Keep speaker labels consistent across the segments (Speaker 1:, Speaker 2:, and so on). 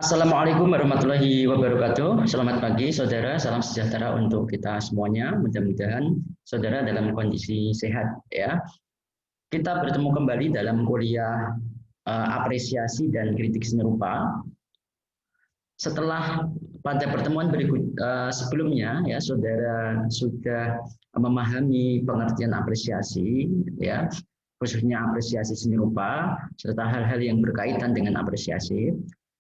Speaker 1: Assalamualaikum warahmatullahi wabarakatuh. Selamat pagi, saudara. Salam sejahtera untuk kita semuanya. Mudah-mudahan saudara dalam kondisi sehat, ya. Kita bertemu kembali dalam kuliah apresiasi dan kritik seni rupa. Setelah pada pertemuan sebelumnya, ya, saudara sudah memahami pengertian apresiasi, ya, khususnya apresiasi seni rupa serta hal-hal yang berkaitan dengan apresiasi.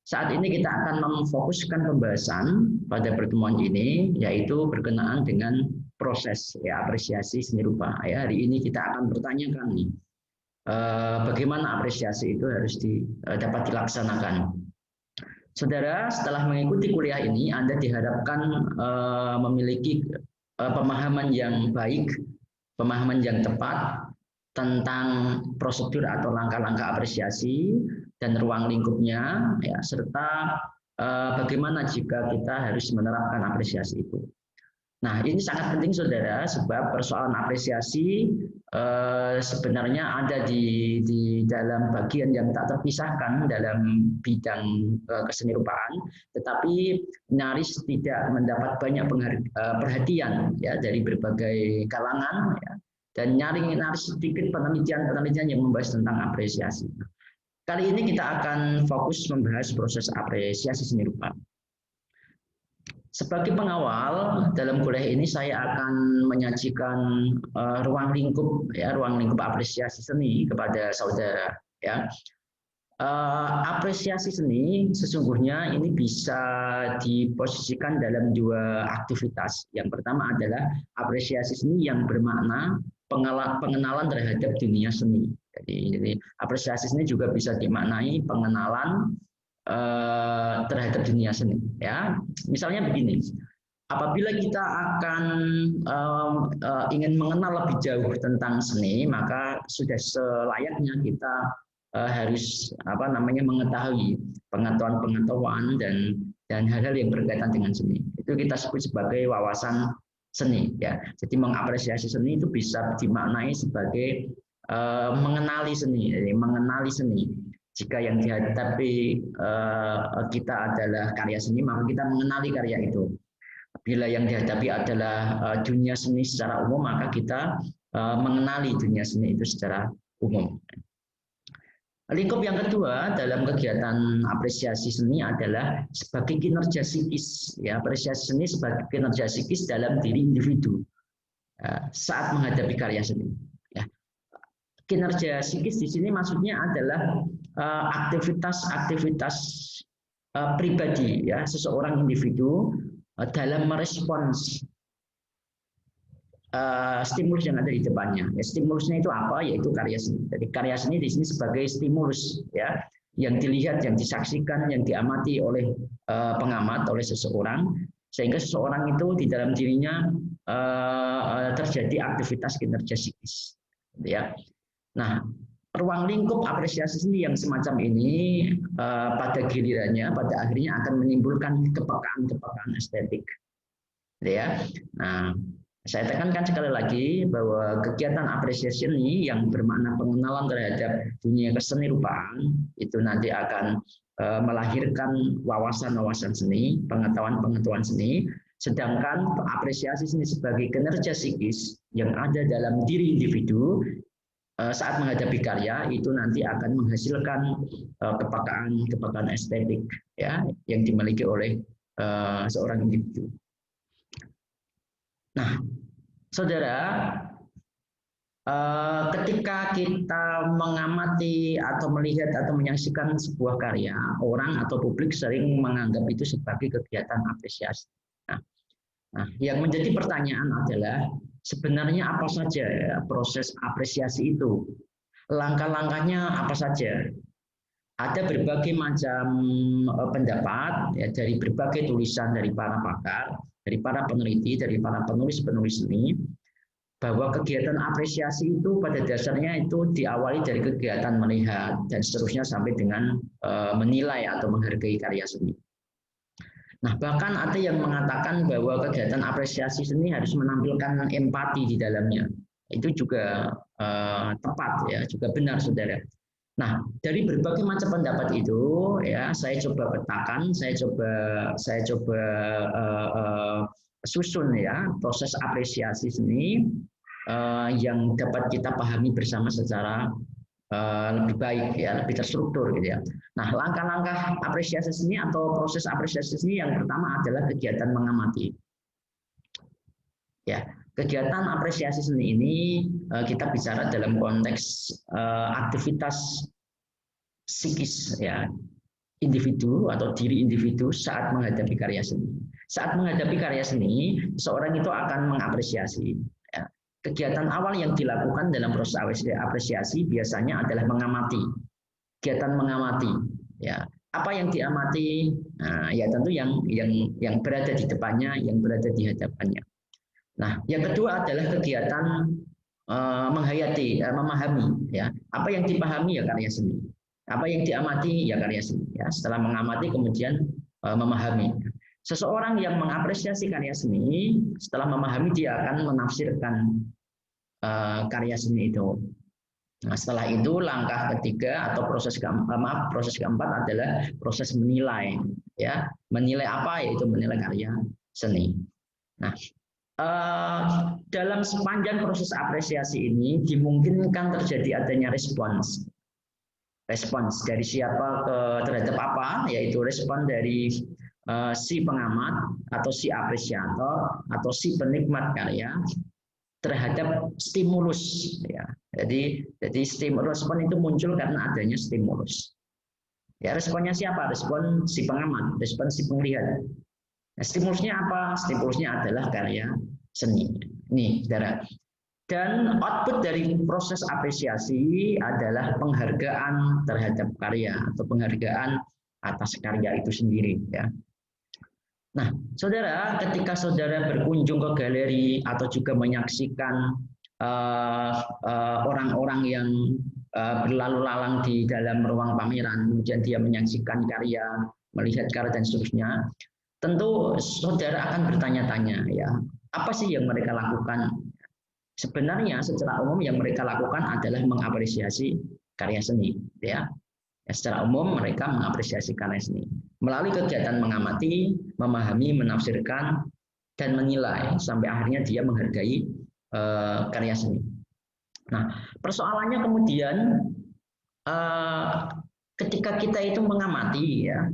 Speaker 1: Saat ini kita akan memfokuskan pembahasan pada pertemuan ini, yaitu berkenaan dengan proses, ya, apresiasi seni rupa. Ya, hari ini kita akan bertanyakan nih, bagaimana apresiasi itu harus dapat dilaksanakan. Saudara, setelah mengikuti kuliah ini, Anda diharapkan memiliki pemahaman yang baik, pemahaman yang tepat tentang prosedur atau langkah-langkah apresiasi dan ruang lingkupnya, ya, serta bagaimana jika kita harus menerapkan apresiasi itu. Nah, ini sangat penting, saudara, sebab persoalan apresiasi sebenarnya ada di dalam bagian yang tak terpisahkan dalam bidang kesenirupaan, tetapi nyaris tidak mendapat banyak perhatian, ya, dari berbagai kalangan, ya, dan nyaris sedikit penelitian-penelitian yang membahas tentang apresiasi. Kali ini kita akan fokus membahas proses apresiasi seni rupa. Sebagai pengawal dalam kuliah ini saya akan menyajikan ruang lingkup, ya, ruang lingkup apresiasi seni kepada saudara, ya. Apresiasi seni sesungguhnya ini bisa diposisikan dalam dua aktivitas. Yang pertama adalah apresiasi seni yang bermakna pengenalan terhadap dunia seni. Jadi apresiasi seni juga bisa dimaknai pengenalan terhadap dunia seni, ya. Misalnya begini, apabila kita akan ingin mengenal lebih jauh tentang seni, maka sudah selayaknya kita harus mengetahui pengetahuan dan hal-hal yang berkaitan dengan seni. Itu kita sebut sebagai wawasan seni, ya. Jadi mengapresiasi seni itu bisa dimaknai sebagai mengenali seni, jadi mengenali seni. Jika yang dihadapi kita adalah karya seni, maka kita mengenali karya itu. Bila yang dihadapi adalah dunia seni secara umum, maka kita mengenali dunia seni itu secara umum. Lingkup yang kedua dalam kegiatan apresiasi seni adalah sebagai kinerja psikis. Ya, apresiasi seni sebagai kinerja psikis dalam diri individu saat menghadapi karya seni. Ya. Kinerja psikis di sini maksudnya adalah aktivitas-aktivitas pribadi, ya, seseorang individu dalam merespons stimulus yang ada di depannya. Ya, stimulusnya itu apa? Yaitu karya seni. Jadi karya seni di sini sebagai stimulus, ya, yang dilihat, yang disaksikan, yang diamati oleh pengamat, oleh seseorang, sehingga seseorang itu di dalam dirinya terjadi aktivitas kinerja psikis, ya. Nah, ruang lingkup apresiasi seni yang semacam ini pada gilirannya, pada akhirnya akan menimbulkan kepekaan estetik, ya. Nah, saya tekankan sekali lagi bahwa kegiatan apresiasi seni yang bermakna pengenalan terhadap dunia kesenirupaan itu nanti akan melahirkan wawasan-wawasan seni, pengetahuan-pengetahuan seni, sedangkan apresiasi seni sebagai kinerja psikis yang ada dalam diri individu saat menghadapi karya itu nanti akan menghasilkan kepekaan estetik, ya, yang dimiliki oleh seorang individu. Nah, saudara, ketika kita mengamati atau melihat atau menyaksikan sebuah karya, orang atau publik sering menganggap itu sebagai kegiatan apresiasi. Nah, yang menjadi pertanyaan adalah sebenarnya apa saja, ya, proses apresiasi itu? Langkah-langkahnya apa saja? Ada berbagai macam pendapat, ya, dari berbagai tulisan dari para pakar, dari para peneliti, dari para penulis-penulis seni, bahwa kegiatan apresiasi itu pada dasarnya itu diawali dari kegiatan melihat dan seterusnya sampai dengan menilai atau menghargai karya seni. Nah, bahkan ada yang mengatakan bahwa kegiatan apresiasi seni harus menampilkan empati di dalamnya. Itu juga tepat, ya, juga benar, saudara. Nah, dari berbagai macam pendapat itu, ya, saya coba petakan, saya coba susun ya proses apresiasi seni yang dapat kita pahami bersama secara lebih baik ya, lebih terstruktur gitu ya. Nah, langkah-langkah apresiasi seni atau proses apresiasi seni yang pertama adalah kegiatan mengamati. Ya, kegiatan apresiasi seni ini kita bicara dalam konteks aktivitas psikis ya, individu atau diri individu saat menghadapi karya seni. Saat menghadapi karya seni, seorang itu akan mengapresiasi. Ya. Kegiatan awal yang dilakukan dalam proses apresiasi biasanya adalah mengamati. Kegiatan mengamati. Ya. Apa yang diamati? Nah, ya tentu yang berada di depannya, yang berada di hadapannya. Nah, yang kedua adalah kegiatan menghayati, memahami. Ya. Apa yang dipahami ya karya seni. Apa yang diamati ya karya seni. Ya. Setelah mengamati kemudian memahami. Seseorang yang mengapresiasi karya seni, setelah memahami dia akan menafsirkan karya seni itu. Nah, setelah itu langkah ketiga atau proses keempat adalah proses menilai. Ya, menilai apa? Yaitu menilai karya seni. Nah, dalam sepanjang proses apresiasi ini dimungkinkan terjadi adanya respons dari siapa terhadap apa, yaitu respon dari si pengamat atau si apresiator atau si penikmat karya terhadap stimulus ya. Jadi stimulus respon itu muncul karena adanya stimulus. Ya, responnya siapa? Respon si pengamat, respon si penglihat. Nah, stimulusnya apa? Stimulusnya adalah karya seni. Nih, saudara. Dan output dari proses apresiasi adalah penghargaan terhadap karya atau penghargaan atas karya itu sendiri. Ya. Nah, saudara, ketika saudara berkunjung ke galeri atau juga menyaksikan orang-orang yang berlalu lalang di dalam ruang pameran, kemudian dia menyaksikan karya, melihat karya dan seterusnya, tentu saudara akan bertanya-tanya, ya, apa sih yang mereka lakukan? Sebenarnya secara umum yang mereka lakukan adalah mengapresiasi karya seni, ya. Secara umum mereka mengapresiasi karya seni melalui kegiatan mengamati, memahami, menafsirkan, dan menilai sampai akhirnya dia menghargai karya seni. Nah, persoalannya kemudian ketika kita itu mengamati, ya,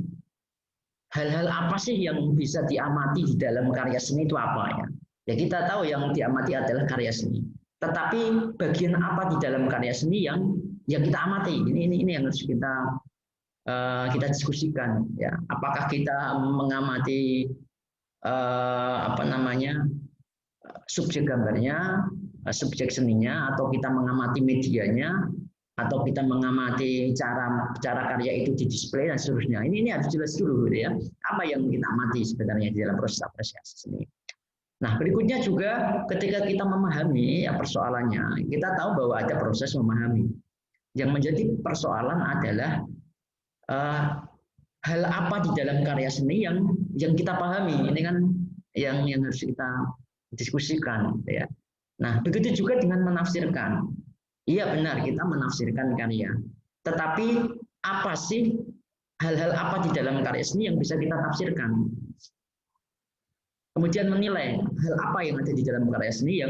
Speaker 1: hal-hal apa sih yang bisa diamati di dalam karya seni itu apa ya? Ya kita tahu yang diamati adalah karya seni. Tetapi bagian apa di dalam karya seni yang kita amati? Ini yang harus kita diskusikan. Ya, apakah kita mengamati subjek gambarnya, subjek seninya, atau kita mengamati medianya, atau kita mengamati cara karya itu didisplay dan seterusnya. Ini harus jelas dulu, gitu ya. Apa yang kita amati sebenarnya di dalam proses apresiasi seni. Nah, berikutnya juga ketika kita memahami ya persoalannya, kita tahu bahwa ada proses memahami. Yang menjadi persoalan adalah hal apa di dalam karya seni yang kita pahami. Ini kan yang harus kita diskusikan, ya. Nah, begitu juga dengan menafsirkan. Iya benar kita menafsirkan karya. Tetapi apa sih hal-hal apa di dalam karya seni yang bisa kita tafsirkan? Kemudian menilai hal apa yang ada di dalam karya seni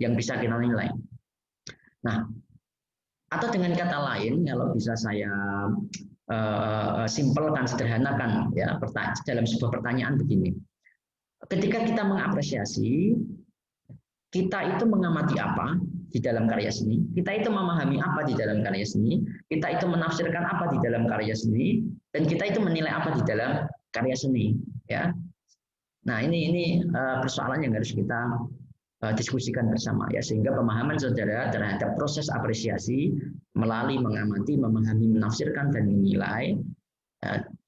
Speaker 1: yang bisa kita nilai. Nah, atau dengan kata lain, kalau bisa saya simpelkan, sederhanakan, ya, dalam sebuah pertanyaan begini: ketika kita mengapresiasi, kita itu mengamati apa di dalam karya seni, kita itu memahami apa di dalam karya seni, kita itu menafsirkan apa di dalam karya seni, dan kita itu menilai apa di dalam karya seni, ya. Nah, ini persoalan yang harus kita diskusikan bersama, ya, sehingga pemahaman saudara terhadap proses apresiasi melalui mengamati, memahami, menafsirkan dan menilai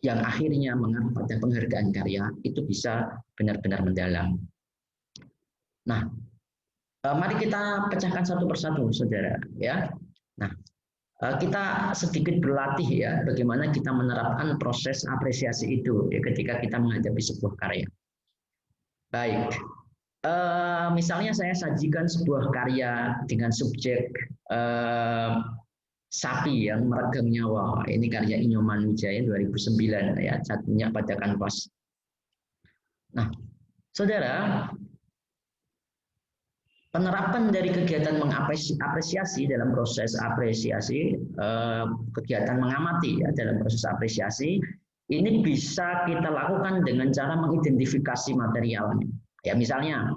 Speaker 1: yang akhirnya mengarah pada penghargaan karya itu bisa benar-benar mendalam. Nah, mari kita pecahkan satu persatu, saudara, ya. Nah, kita sedikit berlatih ya bagaimana kita menerapkan proses apresiasi itu ya ketika kita menghadapi sebuah karya. Baik, misalnya saya sajikan sebuah karya dengan subjek Sapi yang meregang nyawa. Ini karya Inyoman Wijaya 2009 ya, satunya pada kanvas. Nah, saudara, penerapan dari kegiatan mengapresiasi dalam proses apresiasi, kegiatan mengamati ya dalam proses apresiasi, ini bisa kita lakukan dengan cara mengidentifikasi materialnya. Ya misalnya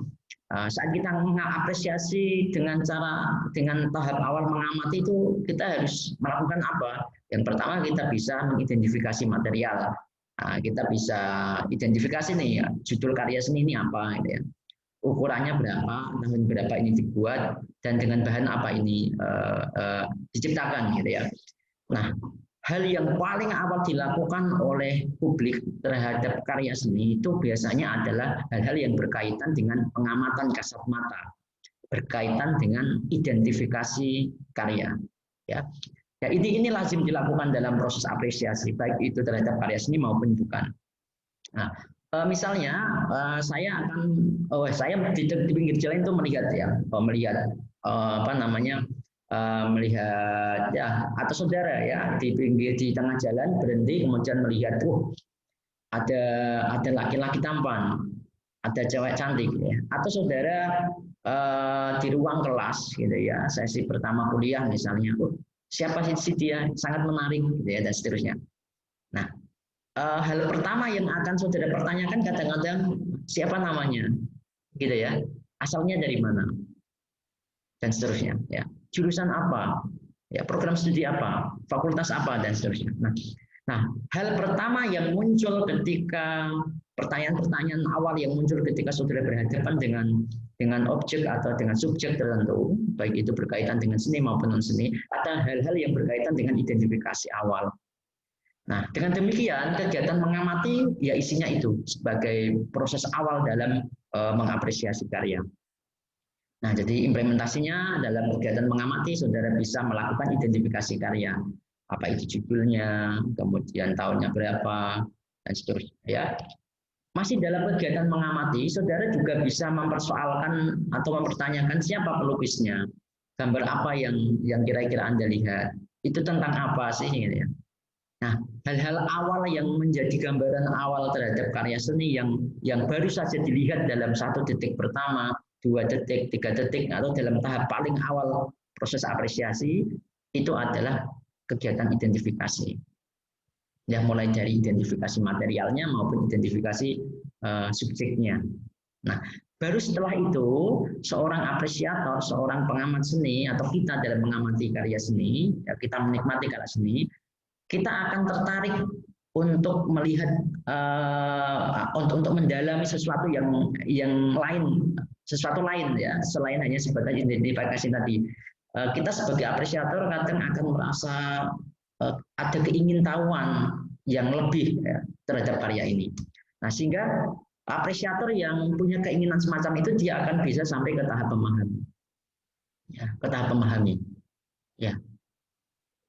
Speaker 1: saat kita mengapresiasi dengan tahap awal mengamati itu kita harus melakukan apa? Yang pertama kita bisa mengidentifikasi material. Nah, kita bisa identifikasi nih ya, judul karya seni ini apa gitu ya. Ukurannya berapa, tahun berapa ini dibuat, dan dengan bahan apa ini diciptakan gitu ya. Nah, hal yang paling awal dilakukan oleh publik terhadap karya seni itu biasanya adalah hal-hal yang berkaitan dengan pengamatan kasat mata, berkaitan dengan identifikasi karya. Ya, ya ini lazim dilakukan dalam proses apresiasi, baik itu terhadap karya seni maupun bukan. Nah, misalnya saya di pinggir jalan itu melihat ya, melihat ya atau saudara ya di tengah jalan berhenti kemudian melihat ada laki-laki tampan, ada cewek cantik ya, atau saudara di ruang kelas gitu ya, sesi pertama kuliah misalnya, siapa sih dia sangat menarik gitu ya, dan seterusnya. Nah, hal pertama yang akan saudara pertanyakan kadang-kadang siapa namanya, gitu ya, asalnya dari mana, dan seterusnya. Ya, jurusan apa, ya program studi apa, fakultas apa, dan seterusnya. Nah, hal pertama yang muncul ketika pertanyaan-pertanyaan awal yang muncul ketika saudara berhadapan dengan objek atau dengan subjek tertentu, baik itu berkaitan dengan seni maupun non seni, ada hal-hal yang berkaitan dengan identifikasi awal. Nah, dengan demikian kegiatan mengamati ya isinya itu sebagai proses awal dalam mengapresiasi karya. Nah, jadi implementasinya dalam kegiatan mengamati saudara bisa melakukan identifikasi karya. Apa itu judulnya, kemudian tahunnya berapa, dan seterusnya ya. Masih dalam kegiatan mengamati, saudara juga bisa mempersoalkan atau mempertanyakan siapa pelukisnya, gambar apa yang kira-kira Anda lihat, itu tentang apa sih gitu ya. Nah, hal-hal awal yang menjadi gambaran awal terhadap karya seni yang baru saja dilihat dalam 1 detik pertama, 2 detik, 3 detik, atau dalam tahap paling awal proses apresiasi, itu adalah kegiatan identifikasi. Ya, mulai dari identifikasi materialnya maupun identifikasi subjeknya. Nah, baru setelah itu, seorang apresiator, seorang pengamat seni, atau kita dalam mengamati karya seni, ya, kita menikmati karya seni, kita akan tertarik untuk melihat untuk mendalami sesuatu yang lain, sesuatu lain ya, selain hanya sebatas identifikasi tadi. Kita sebagai apresiator kadang akan merasa ada keingintahuan yang lebih ya, terhadap karya ini. Nah, sehingga apresiator yang punya keinginan semacam itu dia akan bisa sampai ke tahap memahami. Ya, ke tahap memahami. Ya,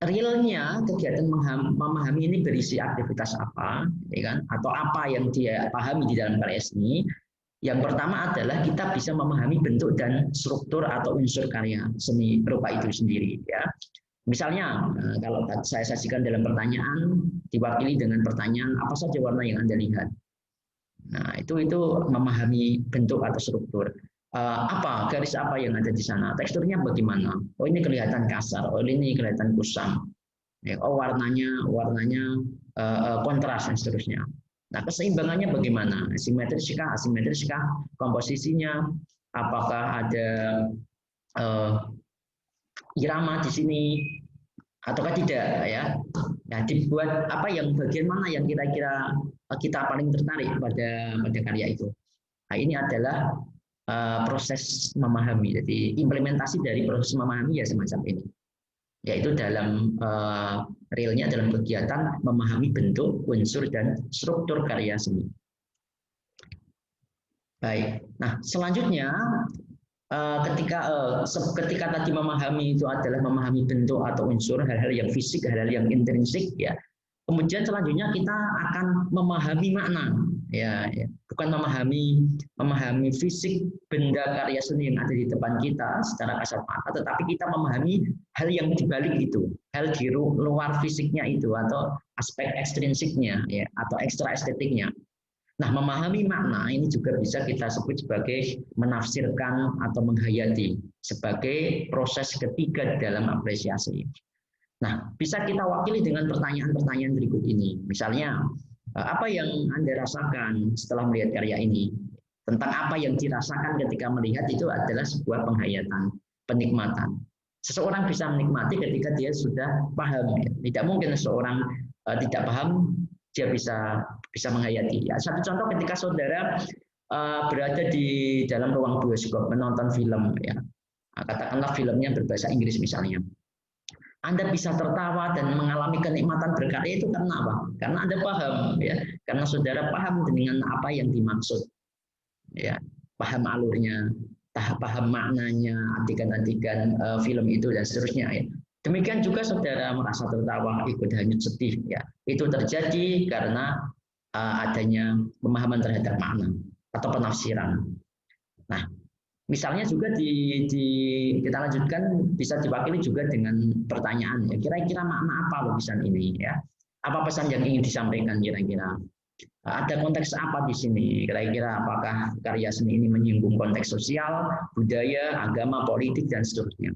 Speaker 1: realnya kegiatan memahami ini berisi aktivitas apa, ya kan? Atau apa yang dia pahami di dalam karya seni. Yang pertama adalah kita bisa memahami bentuk dan struktur atau unsur karya seni berupa itu sendiri. Ya, misalnya kalau saya sajikan dalam pertanyaan diwakili dengan pertanyaan apa saja warna yang Anda lihat. Nah, itu memahami bentuk atau struktur. Apa garis apa yang ada di sana, teksturnya bagaimana, oh ini kelihatan kasar, oh ini kelihatan kusam, oh warnanya kontras dan seterusnya. Nah, keseimbangannya bagaimana, simetris kah, asimetris kah, komposisinya apakah ada irama di sini ataukah tidak ya. Nah, dibuat apa yang bagian mana yang kira-kira kita paling tertarik pada karya itu. Nah, ini adalah proses memahami. Jadi implementasi dari proses memahami ya semacam ini. Yaitu dalam realnya dalam kegiatan memahami bentuk, unsur, dan struktur karya seni. Baik. Nah, selanjutnya ketika tadi memahami itu adalah memahami bentuk atau unsur, hal-hal yang fisik, hal-hal yang intrinsik ya. Kemudian selanjutnya kita akan memahami makna, ya, bukan memahami fisik benda karya seni yang ada di depan kita secara kasat mata, tetapi kita memahami hal yang dibalik itu, hal di luar fisiknya itu atau aspek ekstrinsiknya ya atau ekstra estetiknya. Nah, memahami makna ini juga bisa kita sebut sebagai menafsirkan atau menghayati sebagai proses ketiga dalam apresiasi. Nah, bisa kita wakili dengan pertanyaan-pertanyaan berikut ini. Misalnya, apa yang Anda rasakan setelah melihat karya ini? Tentang apa yang dirasakan ketika melihat itu adalah sebuah penghayatan, penikmatan. Seseorang bisa menikmati ketika dia sudah paham. Tidak mungkin seseorang tidak paham dia bisa menghayati. Ya, satu contoh ketika saudara berada di dalam ruang bioskop menonton film, ya, katakanlah filmnya berbahasa Inggris misalnya, Anda bisa tertawa dan mengalami kenikmatan berkarya itu karena apa? Karena Anda paham, ya, karena saudara paham dengan apa yang dimaksud, ya, paham alurnya, paham maknanya, adegan-adegan film itu dan seterusnya. Ya. Demikian juga saudara merasa tertawa, ikut hanyut sedih, ya. Itu terjadi karena adanya pemahaman terhadap makna atau penafsiran. Nah, misalnya juga kita lanjutkan bisa diwakili juga dengan pertanyaan, ya. Kira-kira makna apa lukisan ini, ya? Apa pesan yang ingin disampaikan kira-kira? Ada konteks apa di sini? Kira-kira apakah karya seni ini menyinggung konteks sosial, budaya, agama, politik dan seterusnya?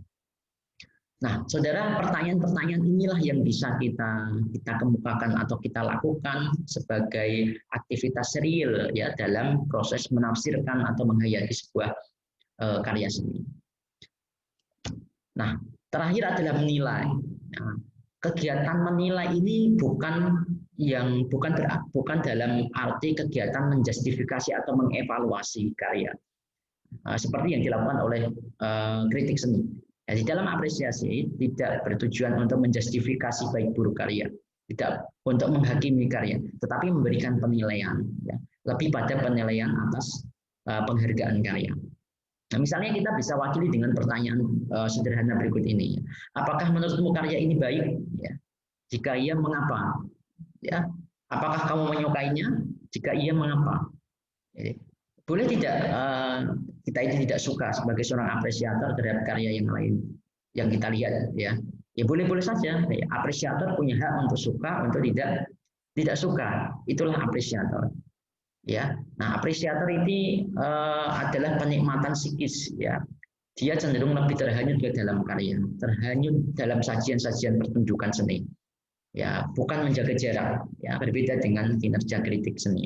Speaker 1: Nah, saudara, pertanyaan-pertanyaan inilah yang bisa kita kemukakan atau kita lakukan sebagai aktivitas real ya dalam proses menafsirkan atau menghayati sebuah karya seni. Nah, terakhir adalah menilai. Nah, kegiatan menilai ini bukan dalam arti kegiatan menjustifikasi atau mengevaluasi karya seperti yang dilakukan oleh kritik seni. Ya, di dalam apresiasi tidak bertujuan untuk menjustifikasi baik buruk karya, tidak untuk menghakimi karya, tetapi memberikan penilaian, ya, lebih pada penilaian atas penghargaan karya. Nah, misalnya kita bisa wakili dengan pertanyaan sederhana berikut ini. Apakah menurutmu karya ini baik? Ya. Jika iya, mengapa? Ya. Apakah kamu menyukainya? Jika iya, mengapa? Ya. Boleh tidak kita ini tidak suka sebagai seorang apresiator terhadap karya yang lain yang kita lihat, ya? Ya boleh-boleh saja. Ya, apresiator punya hak untuk suka, untuk tidak suka. Itulah apresiator. Ya, nah apresiator ini adalah penikmatan psikis, ya. Dia cenderung lebih terhanyut ke dalam karya, terhanyut dalam sajian-sajian pertunjukan seni, ya, bukan menjaga jarak, ya, berbeda dengan kinerja kritik seni.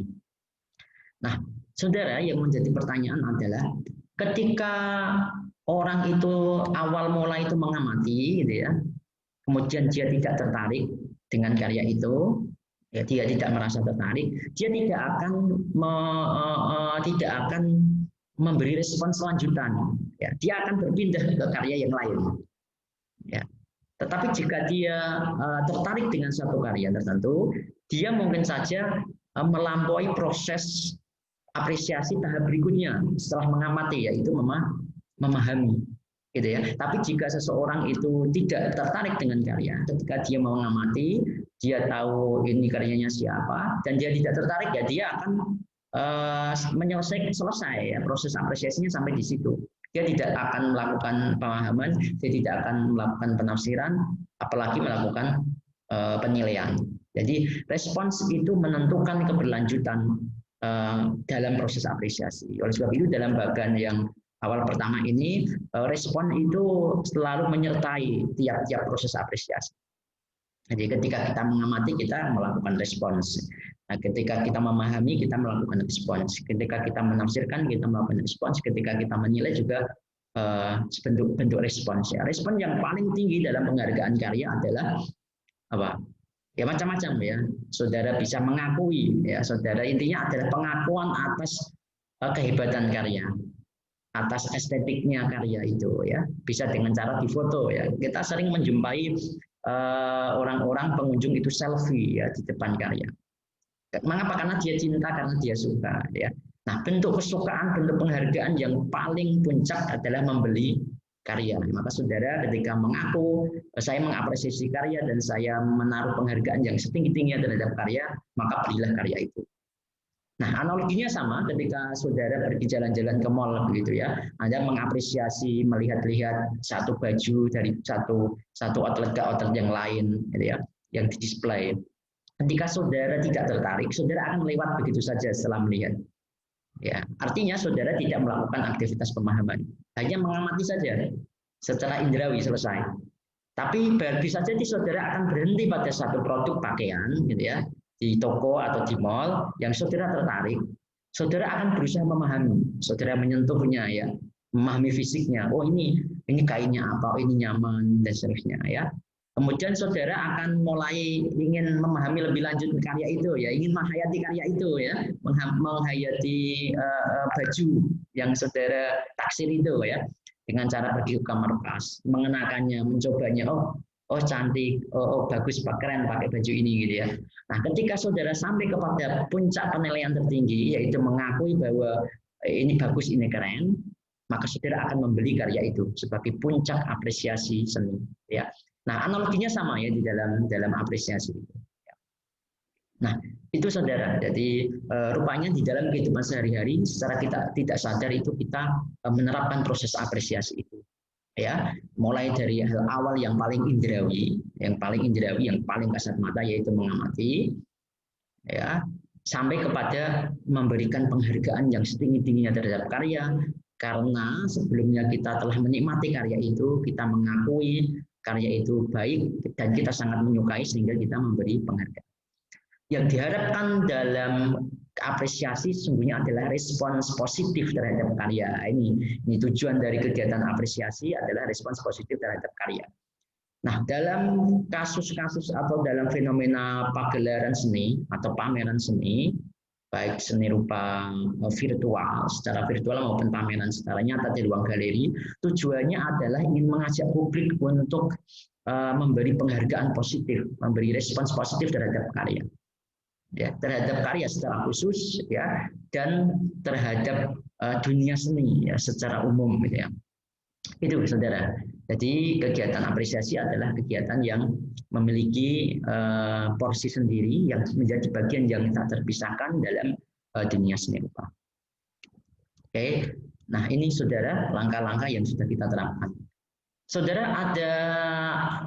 Speaker 1: Nah, saudara, yang menjadi pertanyaan adalah ketika orang itu awal mula itu mengamati, gitu ya, kemudian dia tidak tertarik dengan karya itu. Ya, dia tidak merasa tertarik, dia tidak akan memberi respon selanjutan. Ya, dia akan berpindah ke karya yang lain. Ya. Tetapi jika dia tertarik dengan satu karya tertentu, dia mungkin saja melampaui proses apresiasi tahap berikutnya setelah mengamati, yaitu memahami. Gitu ya. Tapi jika seseorang itu tidak tertarik dengan karya, ketika dia mau mengamati, dia tahu ini karyanya siapa, dan dia tidak tertarik, ya dia akan selesai ya, proses apresiasinya sampai di situ. Dia tidak akan melakukan pemahaman, dia tidak akan melakukan penafsiran, apalagi melakukan penilaian. Jadi respons itu menentukan keberlanjutan dalam proses apresiasi. Oleh sebab itu dalam bagian yang awal pertama ini, respon itu selalu menyertai tiap-tiap proses apresiasi. Jadi ketika kita mengamati, kita melakukan respons. Nah, ketika kita memahami, kita melakukan respons. Ketika kita menafsirkan, kita melakukan respons. Ketika kita menilai juga bentuk respons. Ya. Respon yang paling tinggi dalam penghargaan karya adalah apa? Ya macam-macam ya. Saudara bisa mengakui, ya saudara, intinya adalah pengakuan atas kehebatan karya, atas estetiknya karya itu, ya. Bisa dengan cara difoto, ya. Kita sering menjumpai orang-orang pengunjung itu selfie ya di depan karya. Mengapa? Karena dia cinta, karena dia suka, ya. Nah, bentuk kesukaan, bentuk penghargaan yang paling puncak adalah membeli karya. Maka saudara ketika mengaku saya mengapresiasi karya dan saya menaruh penghargaan yang setinggi-tingginya terhadap karya, maka belilah karya itu. Nah, analoginya sama ketika saudara pergi jalan-jalan ke mall begitu ya. Anda mengapresiasi melihat-lihat satu baju dari satu outlet ke outlet yang lain gitu ya, yang di display. Ketika saudara tidak tertarik, saudara akan lewat begitu saja setelah melihat. Ya, artinya saudara tidak melakukan aktivitas pemahaman, hanya mengamati saja secara indrawi selesai. Tapi bisa jadi saudara akan berhenti pada satu produk pakaian, gitu ya, di toko atau di mall yang saudara tertarik. Saudara akan berusaha memahami, saudara menyentuhnya ya, memahami fisiknya. Oh ini kainnya apa? Oh, ini nyaman dan seterusnya ya. Kemudian saudara akan mulai ingin memahami lebih lanjut karya itu ya, ingin menghayati karya itu ya, menghayati baju yang saudara taksir itu ya, dengan cara pergi ke kamar pas, mengenakannya, mencobanya, oh cantik, oh bagus, keren pakai baju ini gitu ya. Nah, ketika saudara sampai kepada puncak penilaian tertinggi, yaitu mengakui bahwa ini bagus, ini keren, maka saudara akan membeli karya itu sebagai puncak apresiasi seni ya. Nah, analoginya sama ya di dalam apresiasi. Nah, itu saudara. Jadi rupanya di dalam kehidupan sehari-hari secara kita tidak sadar itu kita menerapkan proses apresiasi itu. Ya, mulai dari hal awal yang paling indrawi, yang paling kasat mata yaitu mengamati, ya, sampai kepada memberikan penghargaan yang setinggi-tingginya terhadap karya, karena sebelumnya kita telah menikmati karya itu, kita mengakui karya itu baik dan kita sangat menyukai sehingga kita memberi penghargaan. Yang diharapkan dalam apresiasi sesungguhnya adalah respons positif terhadap karya. Ini tujuan dari kegiatan apresiasi adalah respons positif terhadap karya. Nah, dalam kasus-kasus atau dalam fenomena pagelaran seni atau pameran seni, baik seni rupa virtual, secara virtual maupun pameran secara nyata di ruang galeri, tujuannya adalah ingin mengajak publik untuk memberi penghargaan positif, memberi respons positif terhadap karya. Ya, terhadap karya secara khusus ya, dan terhadap dunia seni ya, secara umum gitu ya. Itu saudara. Jadi kegiatan apresiasi adalah kegiatan yang memiliki porsi sendiri yang menjadi bagian yang tak terpisahkan dalam dunia seni rupa. Oke, nah ini saudara langkah-langkah yang sudah kita terapkan. Saudara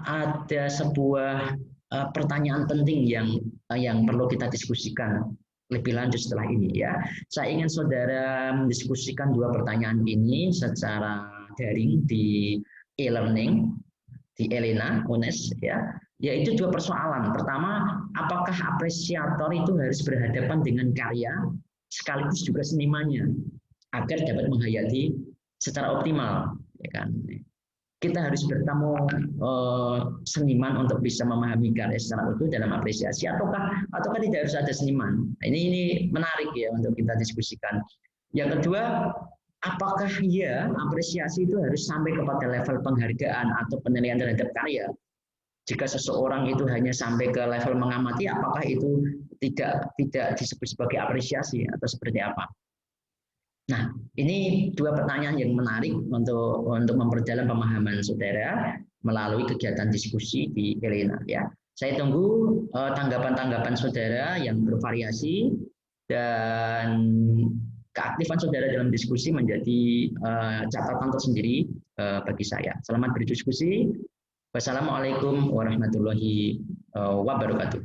Speaker 1: ada sebuah pertanyaan penting yang perlu kita diskusikan lebih lanjut setelah ini ya. Saya ingin saudara mendiskusikan dua pertanyaan ini secara daring di e-learning di Elena UNES ya, yaitu dua persoalan. Pertama, apakah apresiator itu harus berhadapan dengan karya sekaligus juga senimannya agar dapat menghayati secara optimal, ya kan? Kita harus bertemu seniman untuk bisa memahami karya secara utuh dalam apresiasi, ataukah tidak harus ada seniman. Nah, ini menarik ya untuk kita diskusikan. Yang kedua, apakah ya apresiasi itu harus sampai kepada level penghargaan atau penilaian terhadap karya? Jika seseorang itu hanya sampai ke level mengamati, apakah itu tidak disebut sebagai apresiasi atau seperti apa? Nah, ini dua pertanyaan yang menarik untuk memperdalam pemahaman saudara melalui kegiatan diskusi di Elena ya. Saya tunggu tanggapan-tanggapan saudara yang bervariasi dan keaktifan saudara dalam diskusi menjadi catatan tersendiri bagi saya. Selamat berdiskusi. Wassalamualaikum warahmatullahi wabarakatuh.